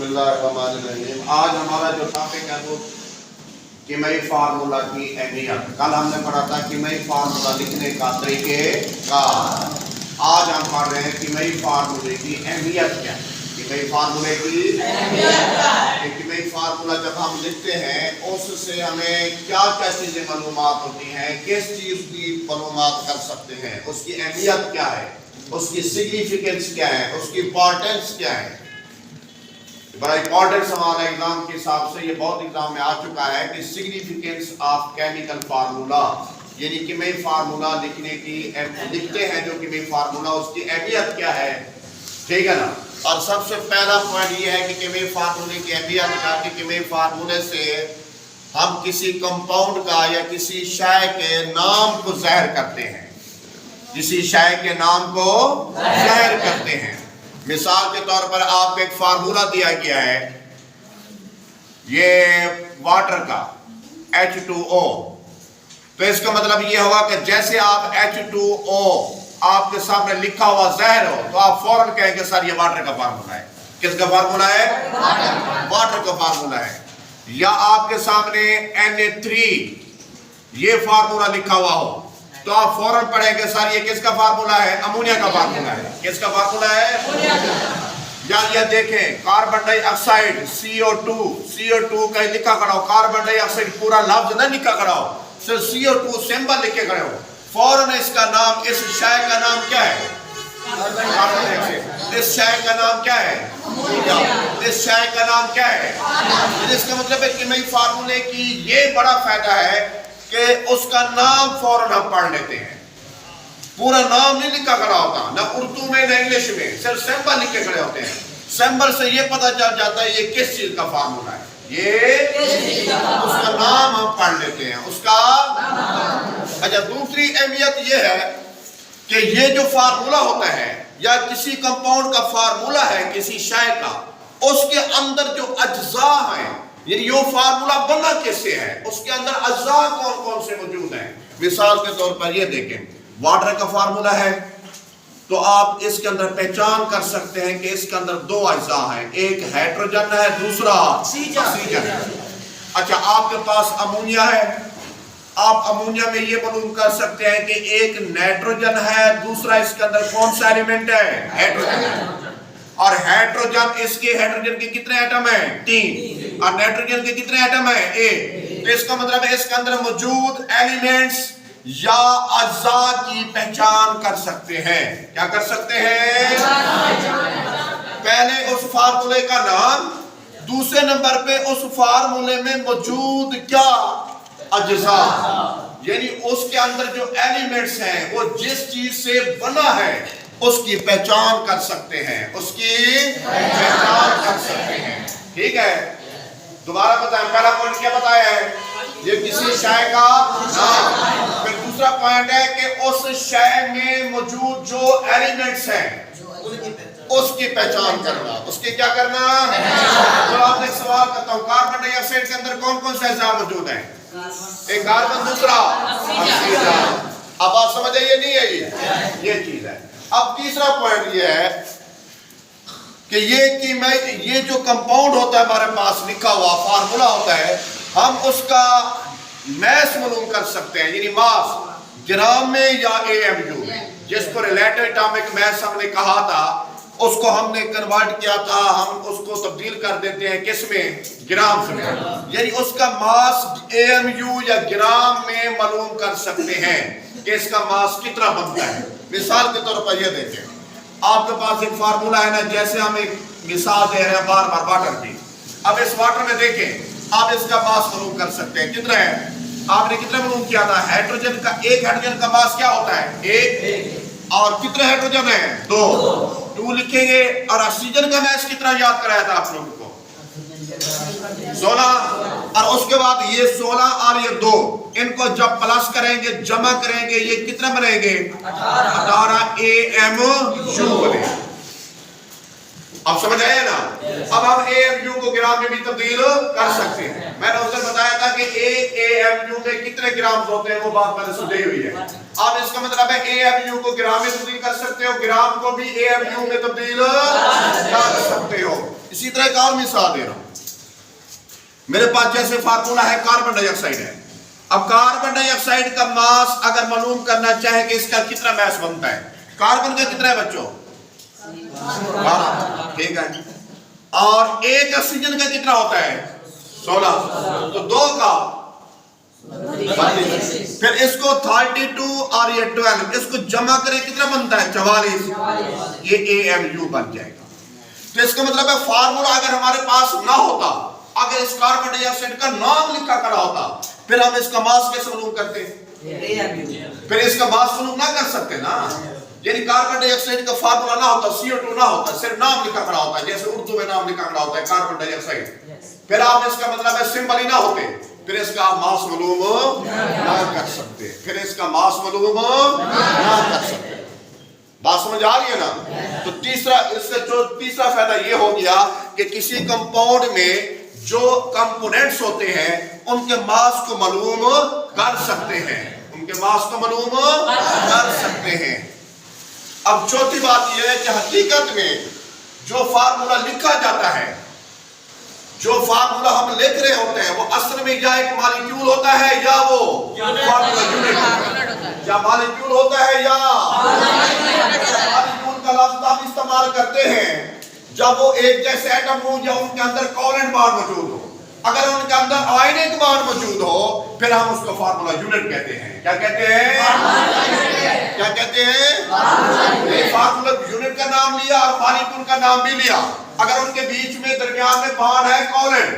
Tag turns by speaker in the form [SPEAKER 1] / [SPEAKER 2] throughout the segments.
[SPEAKER 1] बिस्मिल्लाहिर्रहमानिर्रहीम। आज हमारा जो टॉपिक है वो कीमई फार्मूला की अहमियत। कल हमने पढ़ा था कीमई फार्मूला लिखने का तरीके का। आज हम पढ़ रहे हैं कीमई फार्मूले की अहमियत क्या है। कीमई फार्मूले की अहमियत क्या है। कीमई फार्मूला जब हम लिखते हैं उससे हमें क्या क्या चीजें मालूमात होती हैं, किस चीज की मालूमात कर सकते हैं, उसकी अहमियत क्या है, उसकी सिग्निफिकेंस क्या है, उसकी इंपॉर्टेंस क्या है। बड़ा इंपॉर्टेंट सवाल है एग्जाम के हिसाब से, ये बहुत एग्जाम में आ चुका है कि सिग्निफिकेंस ऑफ केमिकल फार्मूला, यानी कीमई फार्मूला लिखते हैं जो कीमई फार्मूला, उसकी अहमियत क्या है। ठीक है ना। और सबसे पहला पॉइंट ये है कि कीमई फार्मूले की अहमियत का कि कीमई फार्मूले से हम किसी कंपाउंड का या किसी शय के नाम को ज़ाहिर करते हैं, किसी शय के नाम को ज़ाहिर करते हैं। मिसाल के तौर पर आपको एक फार्मूला दिया गया है, ये वाटर का H2O, तो इसका मतलब ये होगा कि जैसे आप H2O आपके सामने लिखा हुआ ज़ाहिर हो तो आप फौरन कहेंगे सर ये वाटर का फार्मूला है। किसका फार्मूला है? वाटर का फार्मूला है। या आपके सामने Na3 ये फार्मूला लिखा हुआ हो तो आप फौरन पढ़ेंगे सर ये किसका फार्मूला है? अमोनिया का फार्मूला है। किसका फार्मूला है? या ये देखें कार्बन डाइऑक्साइड CO2 का लिखा खड़ा हो, कार्बन डाइऑक्साइड पूरा लफ्ज न लिखा खड़ा हो, सिर्फ CO2 सिंबल लिखे खड़े हो, फौरन इसका नाम, इस शय का नाम क्या है? Carbon dioxide. इस शय का नाम क्या है? अमोनिया। इस शय का नाम क्या है? इसका मतलब है कि कीमई फार्मूले की ये बड़ा फायदा है कि उसका नाम फौरन हम पढ़ लेते हैं। पूरा नाम नहीं लिखा खड़ा होता, ना उर्दू में ना इंग्लिश में, सिर्फ सिंबल लिखे खड़े होते हैं। सिंबल से ये पता चल जाता है ये किस चीज का फार्मूला है, ये उसका नाम हम पढ़ लेते हैं, उसका। अच्छा, दूसरी अहमियत ये है कि ये जो फार्मूला होता है या किसी कंपाउंड का फार्मूला है किसी शय का, उसके अंदर जो अज्जा हैं, यानी वो फार्मूला बना कैसे है, उसके अंदर अज्जा कौन कौन से मौजूद हैं। मिसाल के तौर पर ये देखें, वाटर का फार्मूला है तो आप इसके अंदर पहचान कर सकते हैं कि इसके अंदर दो अज्जा हैं, एक हाइड्रोजन है, दूसरा ऑक्सीजन है। अच्छा, आपके पास अमोनिया है, आप अमोनिया में ये मालूम कर सकते हैं कि एक नाइट्रोजन है, दूसरा इसके अंदर कौन सा एलिमेंट है? हाइड्रोजन है। और हाइड्रोजन, इसके हाइड्रोजन के कितने एटम हैं? 3। और नाइट्रोजन के कितने एटम हैं? 1। तो इसका मतलब है इसके अंदर मौजूद एलिमेंट्स या अज्जा की पहचान कर सकते हैं। क्या कर सकते हैं? पहले उस फार्मूले का नाम, दूसरे नंबर पे उस फार्मूले में मौजूद क्या अज्जा, यानी उसके अंदर जो एलिमेंट्स हैं वो जिस चीज से बना है उसकी पहचान कर सकते हैं, उसकी पहचान कर सकते हैं। ठीक है, दोबारा बताएं, पहला पॉइंट क्या बताया है? ये किसी शय का नाम। फिर दूसरा पॉइंट है कि उस शय में मौजूद जो एलिमेंट्स हैं उसकी पहचान करना, उसकी क्या करना। तो आपने एक सवाल करता हूँ, कार्बन डाइऑक्साइड के अंदर कौन कौन से अज्जा मौजूद हैं? एक कार्बन, दूसरा ऑक्सीजन। अब आप समझ आइए, नहीं है ये चीज है। अब तीसरा पॉइंट ये है कि ये जो कंपाउंड होता है हमारे पास लिखा हुआ फार्मूला होता है, हम उसका मैस मालूम कर सकते हैं, यानी मास ग्राम में या AMU में। जिसको रिलेटिव एटॉमिक मैस हमने कहा था उसको हमने कन्वर्ट किया था, हम उसको तब्दील कर देते हैं किस में? ग्राम में। यानी उसका मास AMU या ग्राम में मालूम कर सकते हैं कि इसका मास कितना बनता है। मिसाल के तौर पर ये देखें, आपके पास एक फार्मूला है ना, जैसे हम एक मिसाल दे रहे हैं बार बार वाटर की। अब इस वाटर में देखें, आप इसका मास मालूम कर सकते हैं कितना है। आपने कितना मालूम किया था? हाइड्रोजन का, एक हाइड्रोजन का मास क्या होता है? 1। और कितने हाइड्रोजन है? 2 लिखेंगे। और ऑक्सीजन का मास कितना याद कराया था आप लोगों को? 16। और उसके बाद ये 16 और ये 2, इनको जब प्लस करेंगे, जमा करेंगे, ये कितने बनेंगे? 18 AMU बने। अब समझ आया ना? अब हम AMU को گرام میں بھی تبدیل کر سکتے ہیں. میں نے اس دن بتایا تھا کہ ایک AMU میں کتنے گرام ہوتے ہیں وہ بات میں نے سمجھی ہوئی ہے. اب اس کا مطلب ہے AMU کو گرام میں تبدیل کر سکتے ہو, گرام کو بھی AMU میں تبدیل کر سکتے ہو. اسی طرح ایک اور مثال دے رہا ہوں. میرے پاس جیسے فارمولا ہے کاربن ڈائی آکسائڈ ہے. اب کاربن ڈائی آکسائڈ کا ماس اگر معلوم کرنا چاہیں کہ اس کا کتنا ماس بنتا ہے, کاربن کا کتنا ہے بچوں؟ 12. ٹھیک ہے. اور ایک آکسیجن کا کتنا ہوتا ہے؟ 16. تو 2 کا 32. پھر اس کو 32 اور یہ 12 اس کو جمع کریں کتنا بنتا ہے؟ 44. یہ AMU بن جائے گا. تو اس کا مطلب ہے فارمولا اگر ہمارے پاس نہ ہوتا, اگر اس کاربن ڈائی آکسائڈ کا نام لکھا کھڑا ہوتا, پھر ہم اس کا ماس کیسے معلوم کرتے ہیں؟ پھر اس کا ماس معلوم نہ کر سکتے نا. یعنی کاربن ڈائی آکسائڈ کا فارمولا نہ ہوتا, CO2 نہ ہوتا, صرف نام لکھا کھڑا ہوتا ہے, جیسے اردو میں نام لکھا کھڑا ہوتا ہے کاربن ڈائی آکسائڈ. پھر آپ اس کا مطلب ہے سمبل ہی نہ ہوتے, پھر اس کا ماس معلوم نہ کر سکتے, پھر اس کا ماس معلوم نہ کر سکتے. بات سمجھ آ رہی ہے نا؟ تو اس کا جو تیسرا فائدہ یہ ہو گیا کہ کسی کمپاؤنڈ میں جو کمپوننٹس ہوتے ہیں ان کے ماس کو معلوم کر سکتے ہیں, ان کے ماس کو معلوم کر سکتے ہیں. اب چوتھی بات یہ ہے کہ حقیقت میں جو فارمولا لکھا جاتا ہے, جو فارمولا ہم لکھ رہے ہوتے ہیں, وہ اصل میں یا ایک مالیکیول ہوتا ہے یا وہ فارمولا یونٹ ہوتا ہے, یا مالیکیول ہوتا ہے یا مالیکیول کا لفظ ہم استعمال کرتے ہیں جب وہ ایک جیسے ایٹم ہو یا ان کے اندر کوولنٹ بانڈ موجود ہو. اگر ان کے اندر آئونک بانڈ موجود ہو پھر ہم اس کو فارمولا یونٹ کہتے ہیں. کیا کہتے ہیں؟ کیا کہتے ہیں؟ فارمولا یونٹ کا نام لیا اور مالیکیول کا نام بھی لیا. اگر ان کے بیچ میں درمیان میں بانڈ ہے کوولنٹ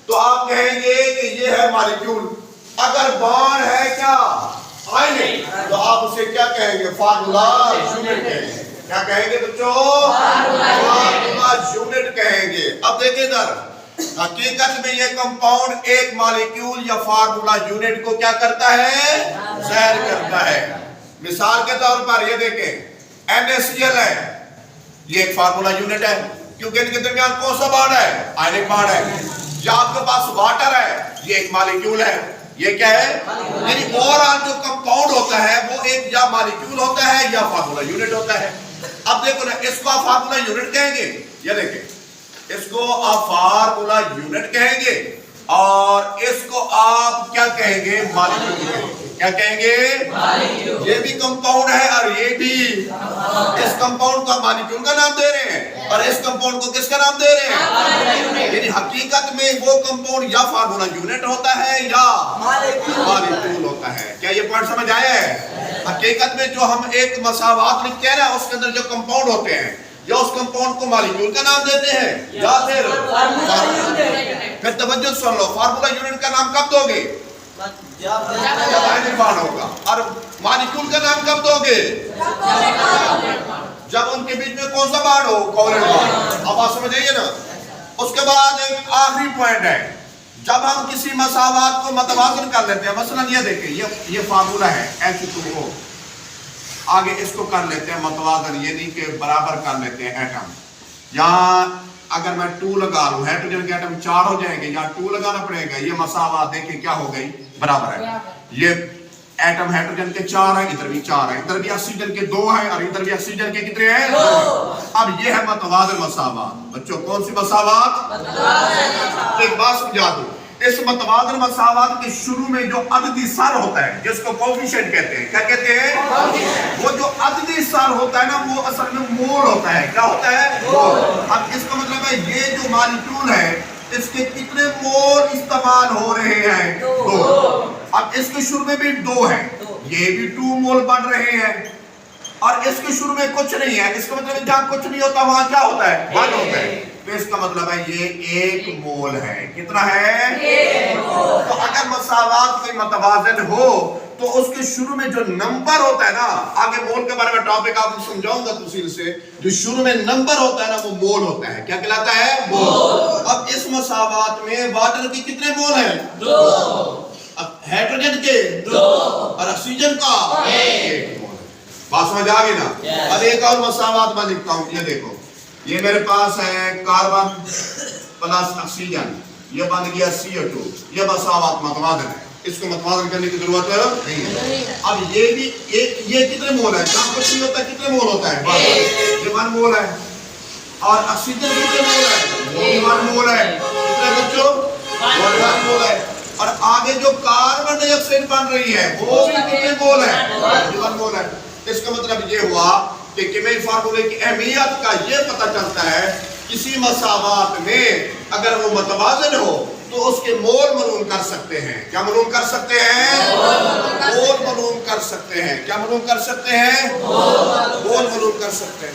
[SPEAKER 1] تو آپ کہیں گے کہ یہ ہے مالیکیول. اگر بانڈ ہے کیا آئونک تو آپ اسے کیا کہیں گے؟ فارمولا یونٹ کہیں گے. کیا کہیں گے بچوں؟ فارمولا یونٹ کہیں گے. اب دیکھیں ادھر, حقیقت میں یہ کمپاؤنڈ ایک مالیکیول یا فارمولا یونٹ کو کیا کرتا ہے؟ ظاہر کرتا ہے. مثال کے طور پر یہ دیکھیں NaCl ہے, یہ ایک فارمولا یونٹ ہے کیونکہ ان کے درمیان کون سا بانڈ ہے؟ آئونک بانڈ ہے. یا آپ کے پاس واٹر ہے, یہ ایک مالیکیول ہے, یہ کیا ہے؟ یعنی اوورآل جو کمپاؤنڈ ہوتا ہے وہ ایک یا مالیکیول ہوتا ہے یا فارمولا یونٹ ہوتا ہے. اب دیکھو نا, اس کو آپ فارمولا یونٹ کہیں گے, یہ دیکھیں اس کو آپ فارمولا یونٹ کہیں گے اور اس کو آپ کیا کہیں گے؟ مالیکیول کہیں گے. کیا کہیں گے؟ یہ بھی کمپاؤنڈ ہے اور یہ بھی. اس کمپاؤنڈ کو مالیکیول کا نام دے رہے ہیں اور اس کمپاؤنڈ کو کس کا نام دے رہے ہیں؟ یعنی حقیقت میں وہ کمپاؤنڈ یا فارمولا یونٹ ہوتا ہے یا مالیکیول ہوتا ہے. کیا یہ پوائنٹ سمجھ آیا ہے؟ حقیقت میں جو ہم ایک مساوات لکھتے ہیں نا, اس کے اندر جو کمپاؤنڈ ہوتے ہیں یا اس کمپاؤنڈ کو مالیکیول کا نام دیتے ہیں یا پھر توجہ سن لو, فارمولا یونٹ کا نام کب دو گے؟ جب آئونک بانڈ ہوگا. اور مالیکیول کا نام کب دو گے؟ جب ان کے بیچ میں کون سا بانڈ ہو؟ کوولنٹ بانڈ. اب آپ سمجھ آئیے نا. اس کے بعد ایک آخری پوائنٹ ہے, جب ہم کسی مساوات کو متوازن کر لیتے ہیں, مثلا یہ دیکھیں یہ فارمولا ہے H2O, آگے اس کو کر لیتے ہیں متوازن, یعنی کہ برابر کر لیتے ہیں ایٹم. یہاں اگر میں 2 لگا لوں, ہائیڈروجن کے ایٹم 4 ہو جائیں گے, یا 2 لگانا پڑے گا. یہ مساوات دیکھیں کیا ہو گئی؟ برابر ہے. یہ ایٹم ہائیڈروجن کے 4 ہیں, ادھر بھی 4 ہیں, ادھر بھی آکسیجن کے 2 ہیں اور ادھر بھی آکسیجن کے کتنے ہیں؟ 2. اب یہ ہے متوازن مساوات. بچوں کون سی مساوات؟ ایک بات سمجھا دوں, اس متوازن مساوات کے شروع میں جو عددی سر ہوتا ہے جس کو کوفیشنٹ کہتے ہیں, کیا کہتے ہیں؟ وہ جو عددی سر ہوتا ہے نا وہ اصل میں مول ہوتا ہے. کیا ہوتا ہے؟ مول. اب اس کا مطلب ہے یہ جو مالیکیول ہے اس کے کتنے مول استعمال ہو رہے ہیں؟ 2. اب اس کے شروع میں بھی 2 ہیں, یہ بھی 2 مول بن رہے ہیں, اور اس کے شروع میں کچھ نہیں ہے. اس کا مطلب ہے جہاں کچھ نہیں ہوتا وہاں کیا ہوتا ہے؟ 1 ہوتا ہے. تو اس کا مطلب ہے یہ 1 مول ہے. کتنا ہے؟ 1 مول. تو اگر مساوات کوئی متوازن ہو تو اس کے شروع میں جو نمبر ہوتا ہے نا, آگے مول کے بارے میں ٹاپک آپ کو سمجھاؤں گا تفصیل سے, جو شروع میں نمبر ہوتا ہے نا وہ مول ہوتا ہے. کیا کہلاتا ہے؟ مول. اب اس مساوات میں واٹر کی کتنے مول ہیں؟ 2. اب ہائیڈروجن کے 2 اور آکسیجن کا 1 مول. بات سمجھ آ گئی نا؟ اب ایک اور مساوات میں لکھتا ہوں, یہ دیکھو, یہ میرے پاس ہے کاربن प्लस ऑक्सीजन, ये बन गया CO2, ये मसावत मतवाजन है, इसको मतवाजन करने की जरूरत नहीं है। अब ये भी ये कितने मोल है, काम कुछ नहीं होता है, कितने मोल होता है, ये 1 मोल है, और ऑक्सीजन कितने मोल है, 1 मोल है, कितने बच्चों, 1 मोल है, और आगे जो कार्बन डाइऑक्साइड बन रही है वो भी कितने मोल है, 1 मोल है। इसका मतलब ये हुआ कि कीमियाई फार्मूले की अहमियत का ये पता चलता है, किसी मसावत में अगर वो मतवाजन हो तो उसके मोल मालूम कर सकते हैं। क्या मालूम कर सकते हैं, मोल मालूम कर सकते हैं। क्या मालूम कर सकते हैं, मोल मालूम कर सकते हैं।